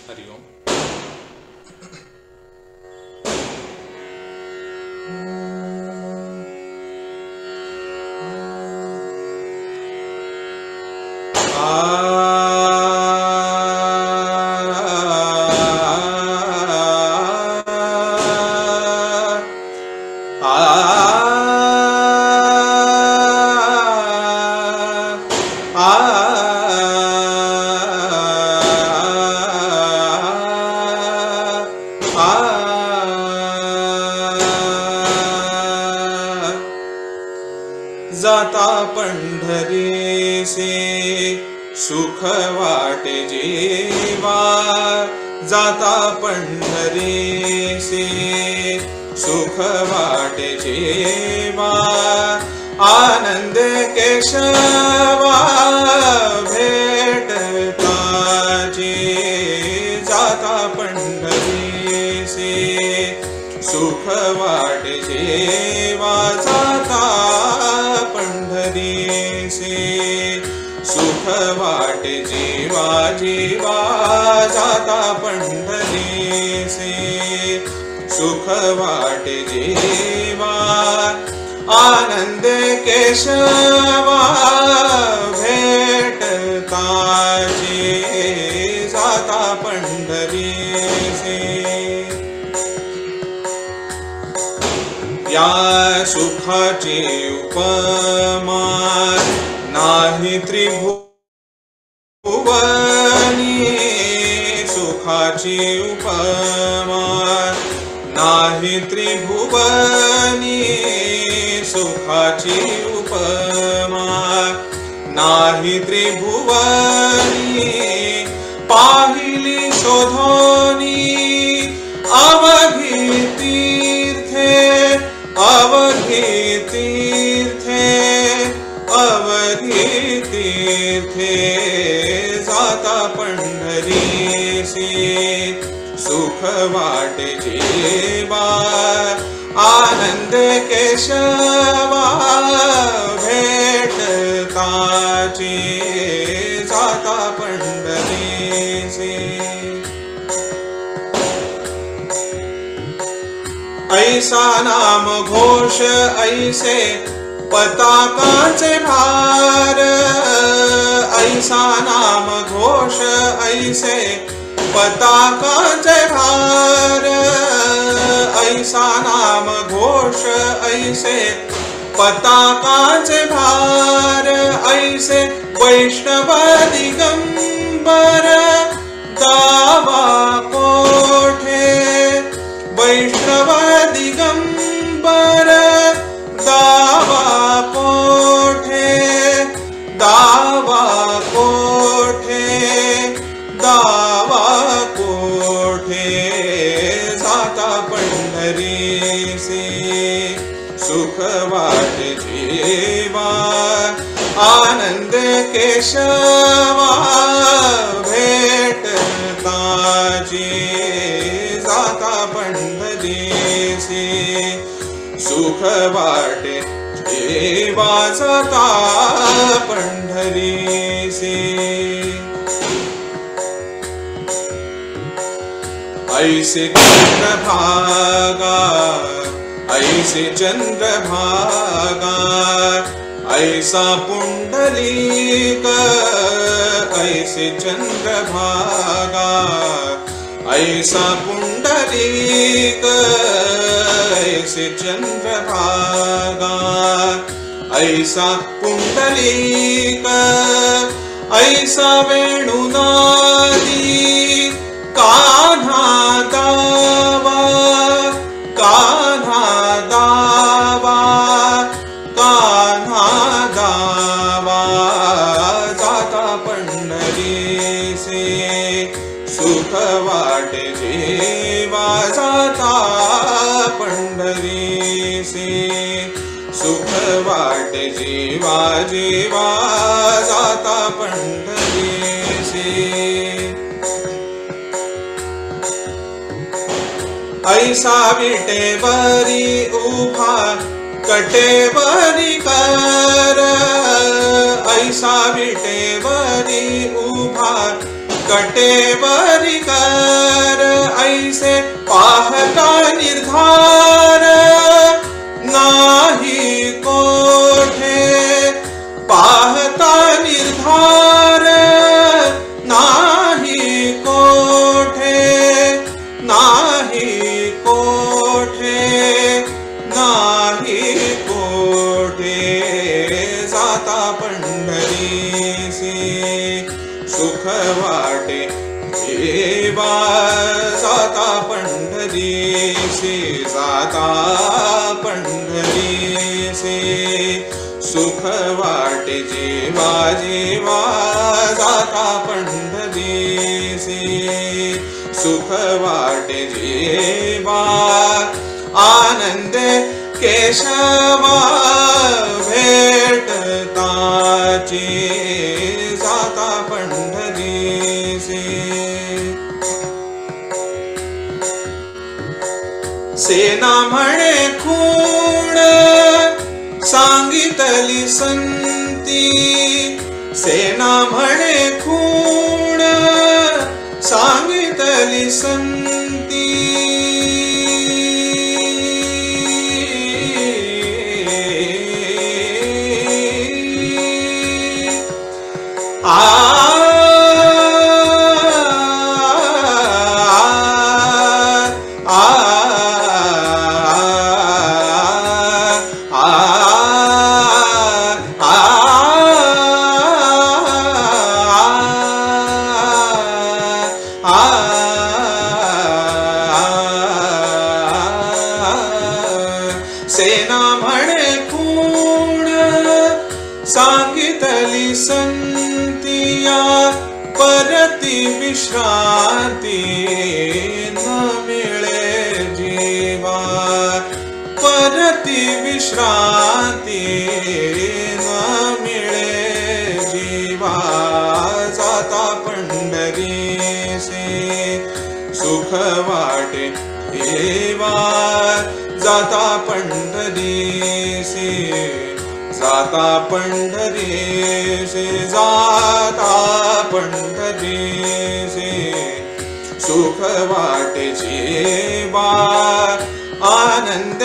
हरि ओम। जाता पंढरीसे सुख वाटे जीवा, जाता पंढरीसे सुख वाटे जीवा, आनंद केशवा भेटता जी, जाता पंढरीसे सुख वाटे जीवा, जाता पंढरीसे सुख वाटे जीवा, जीवा जाता पंढरीसे सुख वाटे जीवा, आनंद केशवा भेटता जी, जाता पंढरीसे। या सुखाची उपमा नाही त्रिभुवनी, सुखाची उपमा नाही त्रिभुवनी, सुखाची उपमा नाही त्रिभुवनी, पाहिली शोधोनी अवघी तीर्थे, अवघी तीर्थे, अवघी तीर्थे, जाता पंढरीसे सुख वाटे जीवा, आनंद केशवा भेटता जी, जाता पंढरीसे। ऐसा नाम घोष ऐसे पताकाचे भार, ऐसा नाम घोष ऐसे पताकाचे भार, ऐसा नाम घोष ऐसे पताकाचे भार, ऐसे वैष्णव दिगंबर दावा कोठे, वैष्णव दिगंबर दावा कोठे, दावा कोठे, दावा कोठे, जाता पंढरीसे सुख वाटे जीवा, आनंद केशवा भेटता जी, जाता पंढरीसे सुख वाटे जीवा, जाता पंढरीसे। ऐसे चंद्रभागा, ऐसे चंद्रभागा, ऐसा पुंडलीक, ऐसे चंद्रभागा, ऐसा पुंडलीक, ऐसे चंद्रभागा, ऐसा पुंडलीक, ऐसा वेणुनादी कान्हा दावा, कान्हा दावा, कान्हा दावा, जाता पंढरीसे सुख वाटे जीवा, जाता पंढरीसे सुख वाटे जीवा, जीवा जाता पंढरीसे। ऐसा विटेवरी उभा कटेवरी कर, ऐसा विटेवरी उभा कटेवरी कर ऐसे पाहता निर्धार नाही कोठे पाहता निर्धार नाही कोठे नाही कोठे नाही कोठे जाता पंढरीसी सुख वाटे देवा जाता पंढरीसी जाता पंढरीसी सुख वाटे जीवा जीवा जाता पंढरीसी सुख वाटे जीवा आनंद केशवा भेटताची जाता पंढरीसी सेना म्हणे खूण सांगितली संती सेना म्हणे खूण सांगितली संती सेना म्हणे खूण सांगितली संतिया परती विश्रांती न मिळे जीवा परती विश्रांती न मिळे जीवा जाता पंढरीसी सुख वाटे देवा जाता पंढरीसी जाता पंढरीसी जाता पंढरीसी सुख वाटे जीवा आनंद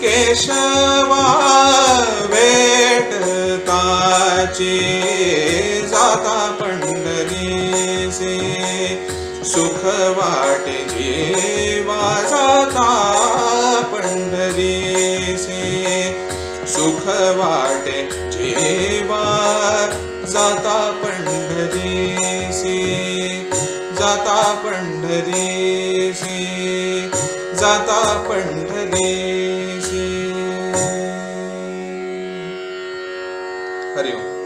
केशवा भेटताची जाता पंढरीसी सुख वाटे जीवा जाता पंढरीसी सुख वाटे जीवा जाता पंढरीसी जाता पंढरीसी जाता पंढरीसी. हरि ओम.